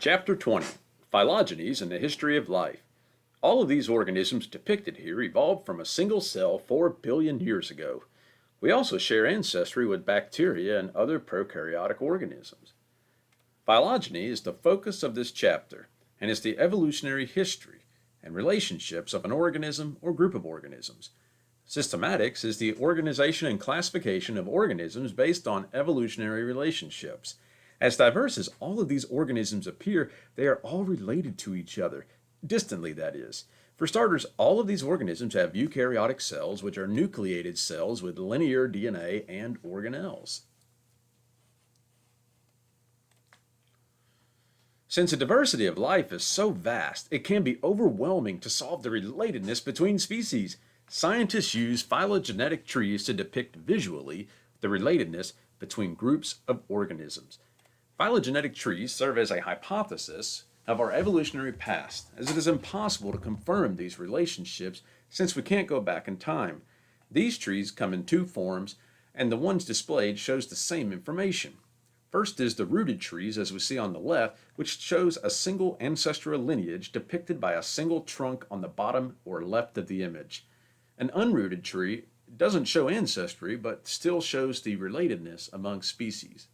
Chapter 20, Phylogenies and the History of Life. All of these organisms depicted here evolved from a single cell 4 billion years ago. We also share ancestry with bacteria and other prokaryotic organisms. Phylogeny is the focus of this chapter and is the evolutionary history and relationships of an organism or group of organisms. Systematics is the organization and classification of organisms based on evolutionary relationships. As diverse as all of these organisms appear, they are all related to each other, distantly that is. For starters, all of these organisms have eukaryotic cells, which are nucleated cells with linear DNA and organelles. Since the diversity of life is so vast, it can be overwhelming to solve the relatedness between species. Scientists use phylogenetic trees to depict visually the relatedness between groups of organisms. Phylogenetic trees serve as a hypothesis of our evolutionary past, as it is impossible to confirm these relationships since we can't go back in time. These trees come in two forms, and the ones displayed shows the same information. First is the rooted trees, as we see on the left, which shows a single ancestral lineage depicted by a single trunk on the bottom or left of the image. An unrooted tree doesn't show ancestry, but still shows the relatedness among species.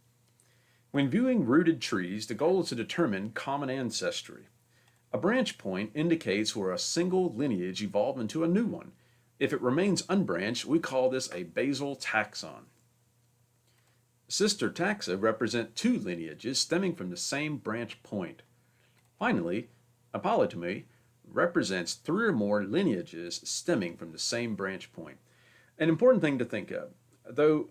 When viewing rooted trees, the goal is to determine common ancestry. A branch point indicates where a single lineage evolved into a new one. If it remains unbranched, we call this a basal taxon. Sister taxa represent two lineages stemming from the same branch point. Finally, a polytomy represents three or more lineages stemming from the same branch point. An important thing to think of, though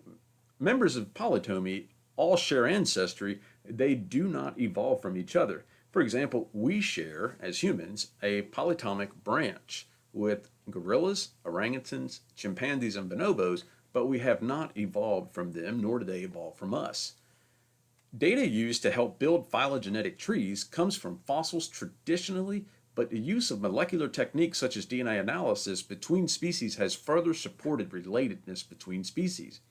members of polytomy all share ancestry, they do not evolve from each other. For example, we share, as humans, a polytomic branch with gorillas, orangutans, chimpanzees, and bonobos, but we have not evolved from them, nor do they evolve from us. Data used to help build phylogenetic trees comes from fossils traditionally, but the use of molecular techniques such as DNA analysis between species has further supported relatedness between species.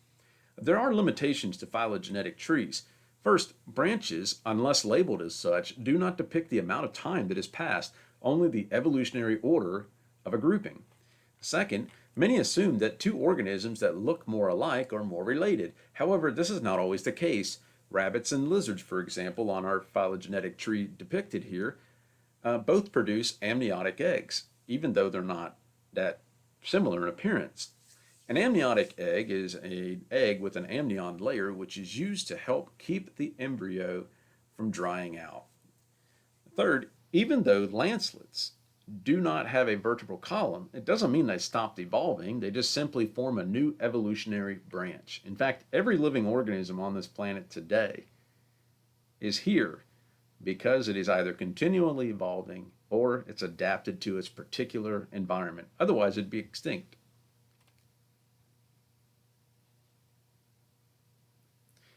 There are limitations to phylogenetic trees. First, branches, unless labeled as such, do not depict the amount of time that has passed, only the evolutionary order of a grouping. Second, many assume that two organisms that look more alike are more related. However, this is not always the case. Rabbits and lizards, for example, on our phylogenetic tree depicted here, both produce amniotic eggs, even though they're not that similar in appearance. An amniotic egg is an egg with an amnion layer which is used to help keep the embryo from drying out. Third, even though lancelets do not have a vertebral column, it doesn't mean they stopped evolving. They just simply form a new evolutionary branch. In fact, every living organism on this planet today is here because it is either continually evolving or it's adapted to its particular environment. Otherwise, it'd be extinct.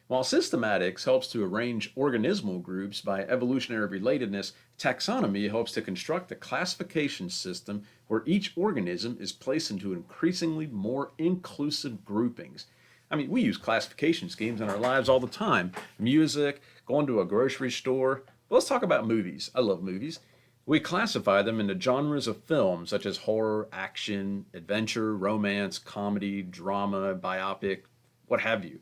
While systematics helps to arrange organismal groups by evolutionary relatedness, taxonomy helps to construct a classification system where each organism is placed into increasingly more inclusive groupings. I mean, we use classification schemes in our lives all the time. Music, going to a grocery store. Let's talk about movies. I love movies. We classify them into genres of film, such as horror, action, adventure, romance, comedy, drama, biopic, what have you.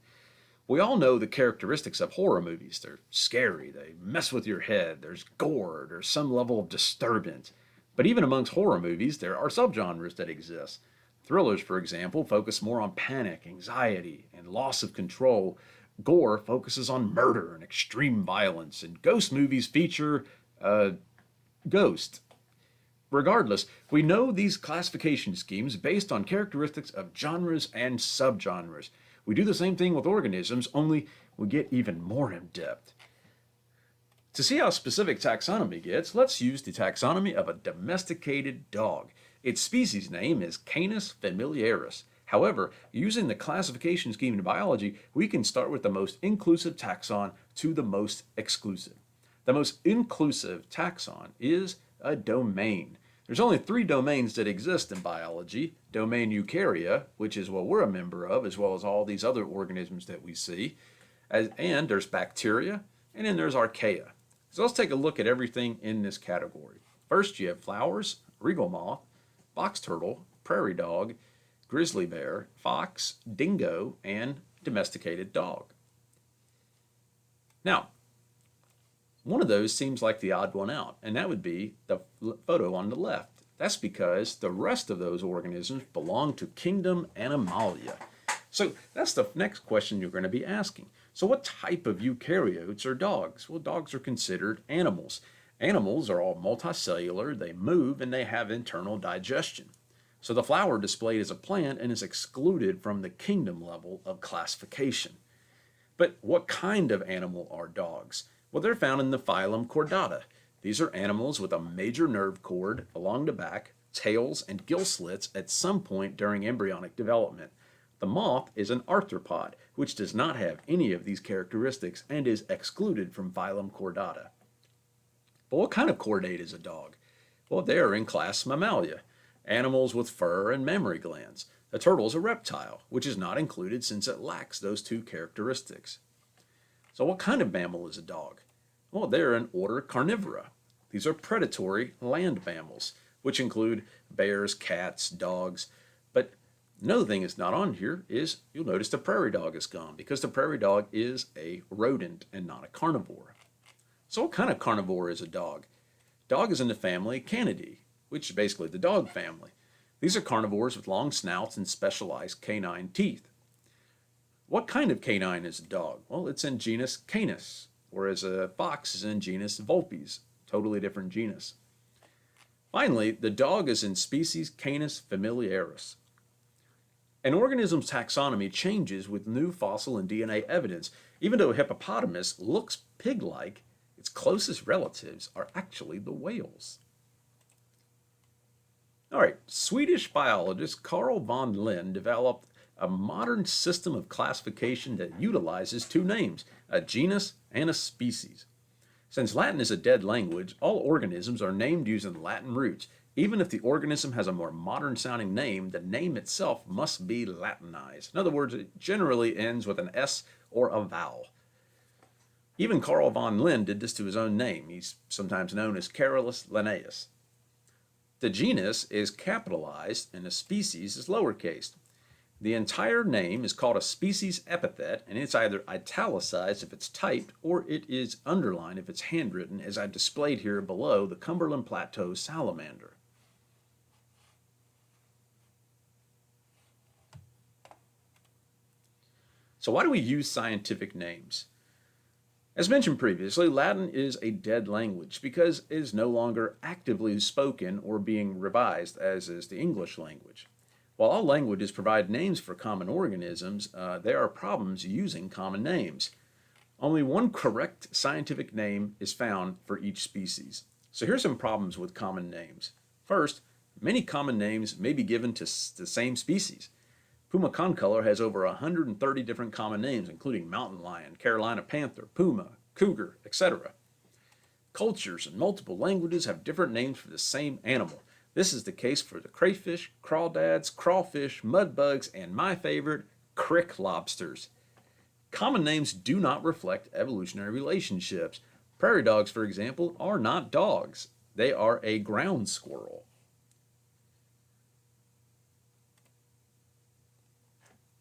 We all know the characteristics of horror movies. They're scary, they mess with your head, there's gore, there's some level of disturbance. But even amongst horror movies, there are subgenres that exist. Thrillers, for example, focus more on panic, anxiety, and loss of control. Gore focuses on murder and extreme violence, and ghost movies feature ghosts. Regardless, we know these classification schemes based on characteristics of genres and subgenres. We do the same thing with organisms, only we get even more in depth. To see how specific taxonomy gets, let's use the taxonomy of a domesticated dog. Its species name is Canis familiaris. However, using the classification scheme in biology, we can start with the most inclusive taxon to the most exclusive. The most inclusive taxon is a domain. There's only three domains that exist in biology. Domain Eukarya, which is what we're a member of, as well as all these other organisms that we see. And there's bacteria, and then there's archaea. So let's take a look at everything in this category. First, you have flowers, regal moth, box turtle, prairie dog, grizzly bear, fox, dingo, and domesticated dog. Now, one of those seems like the odd one out, and that would be the photo on the left. That's because the rest of those organisms belong to kingdom Animalia. So that's the next question you're going to be asking. So what type of eukaryotes are dogs? Well, dogs are considered animals. Animals are all multicellular, they move, and they have internal digestion. So the flower displayed as a plant and is excluded from the kingdom level of classification. But what kind of animal are dogs? Well, they're found in the phylum Chordata. These are animals with a major nerve cord along the back, tails, and gill slits at some point during embryonic development. The moth is an arthropod, which does not have any of these characteristics and is excluded from phylum Chordata. But what kind of chordate is a dog? Well, they are in class Mammalia, animals with fur and mammary glands. A turtle is a reptile, which is not included since it lacks those two characteristics. So what kind of mammal is a dog? Well, they're in order Carnivora. These are predatory land mammals, which include bears, cats, dogs. But another thing that's not on here is you'll notice the prairie dog is gone because the prairie dog is a rodent and not a carnivore. So what kind of carnivore is a dog? Dog is in the family Canidae, which is basically the dog family. These are carnivores with long snouts and specialized canine teeth. What kind of canine is a dog? Well, it's in genus Canis, whereas a fox is in genus Vulpes, totally different genus. Finally, the dog is in species Canis familiaris. An organism's taxonomy changes with new fossil and DNA evidence. Even though a hippopotamus looks pig-like, its closest relatives are actually the whales. All right, Swedish biologist Carl von Linné developed a modern system of classification that utilizes two names, a genus and a species. Since Latin is a dead language, all organisms are named using Latin roots. Even if the organism has a more modern sounding name, the name itself must be Latinized. In other words, it generally ends with an S or a vowel. Even Carl von Linné did this to his own name. He's sometimes known as Carolus Linnaeus. The genus is capitalized and the species is lowercase. The entire name is called a species epithet, and it's either italicized if it's typed or it is underlined if it's handwritten, as I've displayed here below the Cumberland Plateau salamander. So why do we use scientific names? As mentioned previously, Latin is a dead language because it is no longer actively spoken or being revised as is the English language. While all languages provide names for common organisms, there are problems using common names. Only one correct scientific name is found for each species. So here's some problems with common names. First, many common names may be given to the same species. Puma concolor has over 130 different common names, including mountain lion, Carolina panther, puma, cougar, etc. Cultures and multiple languages have different names for the same animal. This is the case for the crayfish, crawdads, crawfish, mudbugs, and my favorite, crick lobsters. Common names do not reflect evolutionary relationships. Prairie dogs, for example, are not dogs. They are a ground squirrel.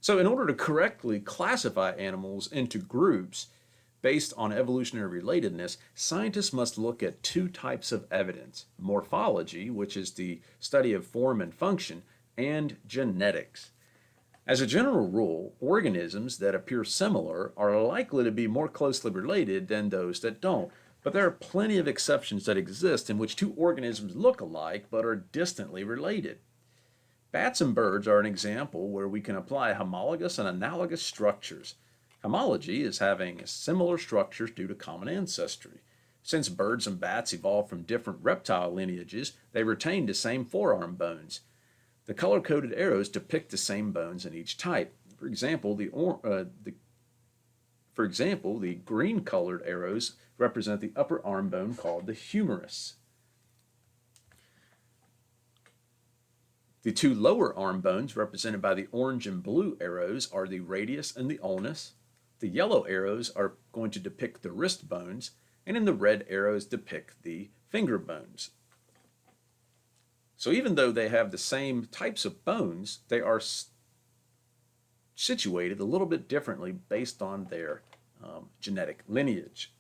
So in order to correctly classify animals into groups based on evolutionary relatedness, scientists must look at two types of evidence: morphology, which is the study of form and function, and genetics. As a general rule, organisms that appear similar are likely to be more closely related than those that don't. But there are plenty of exceptions that exist in which two organisms look alike but are distantly related. Bats and birds are an example where we can apply homologous and analogous structures. Homology is having similar structures due to common ancestry. Since birds and bats evolved from different reptile lineages, they retained the same forearm bones. The color-coded arrows depict the same bones in each type. For example, the green-colored arrows represent the upper arm bone called the humerus. The two lower arm bones, represented by the orange and blue arrows, are the radius and the ulnus. The yellow arrows are going to depict the wrist bones, and in the red arrows depict the finger bones. So even though they have the same types of bones, they are situated a little bit differently based on their genetic lineage.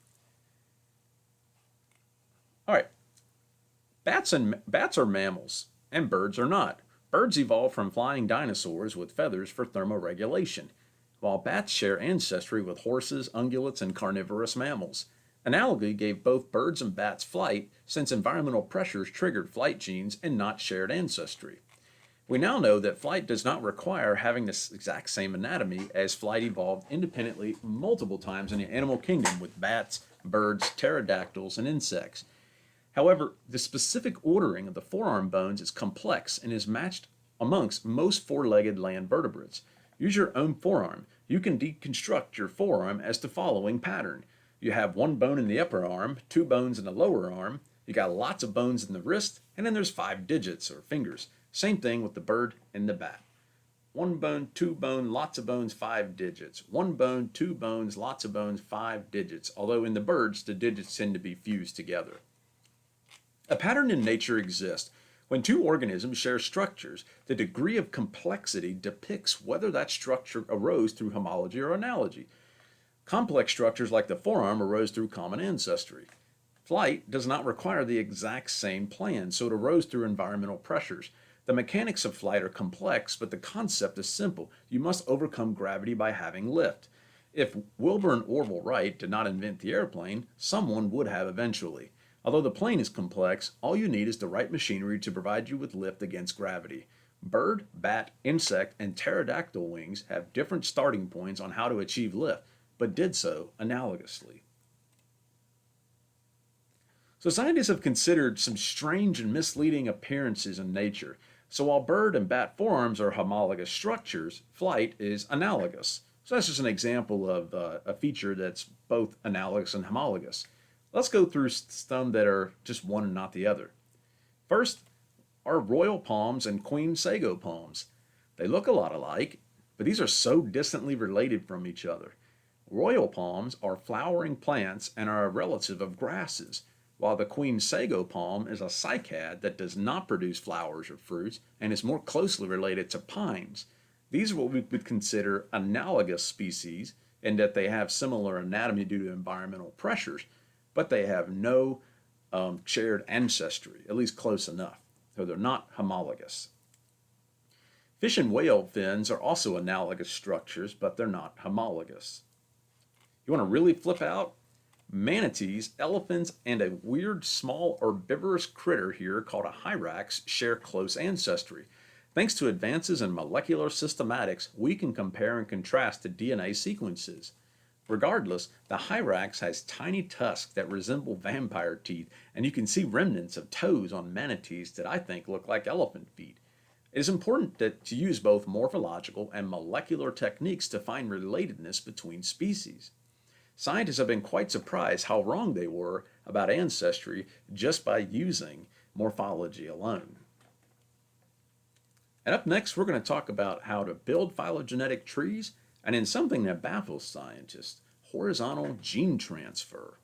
All right, bats are mammals, and birds are not. Birds evolved from flying dinosaurs with feathers for thermoregulation, while bats share ancestry with horses, ungulates, and carnivorous mammals. Analogy gave both birds and bats flight since environmental pressures triggered flight genes and not shared ancestry. We now know that flight does not require having the exact same anatomy, as flight evolved independently multiple times in the animal kingdom with bats, birds, pterodactyls, and insects. However, the specific ordering of the forearm bones is complex and is matched amongst most four-legged land vertebrates. Use your own forearm. You can deconstruct your forearm as the following pattern. You have one bone in the upper arm, two bones in the lower arm, you got lots of bones in the wrist, and then there's 5 digits or fingers. Same thing with the bird and the bat. One bone, two bone, lots of bones, 5 digits. One bone, two bones, lots of bones, 5 digits. Although in the birds, the digits tend to be fused together. A pattern in nature exists. When two organisms share structures, the degree of complexity depicts whether that structure arose through homology or analogy. Complex structures like the forearm arose through common ancestry. Flight does not require the exact same plan, so it arose through environmental pressures. The mechanics of flight are complex, but the concept is simple. You must overcome gravity by having lift. If Wilbur and Orville Wright did not invent the airplane, someone would have eventually. Although the plane is complex, all you need is the right machinery to provide you with lift against gravity. Bird, bat, insect, and pterodactyl wings have different starting points on how to achieve lift, but did so analogously. So scientists have considered some strange and misleading appearances in nature. So while bird and bat forearms are homologous structures, flight is analogous. So that's just an example of a feature that's both analogous and homologous. Let's go through some that are just one and not the other. First are royal palms and queen sago palms. They look a lot alike, but these are so distantly related from each other. Royal palms are flowering plants and are a relative of grasses, while the queen sago palm is a cycad that does not produce flowers or fruits and is more closely related to pines. These are what we would consider analogous species in that they have similar anatomy due to environmental pressures, but they have no shared ancestry, at least close enough. So they're not homologous. Fish and whale fins are also analogous structures, but they're not homologous. You want to really flip out? Manatees, elephants, and a weird small herbivorous critter here called a hyrax share close ancestry. Thanks to advances in molecular systematics, we can compare and contrast the DNA sequences. Regardless, the hyrax has tiny tusks that resemble vampire teeth, and you can see remnants of toes on manatees that I think look like elephant feet. It is important to use both morphological and molecular techniques to find relatedness between species. Scientists have been quite surprised how wrong they were about ancestry just by using morphology alone. And up next, we're going to talk about how to build phylogenetic trees and in something that baffles scientists, horizontal gene transfer.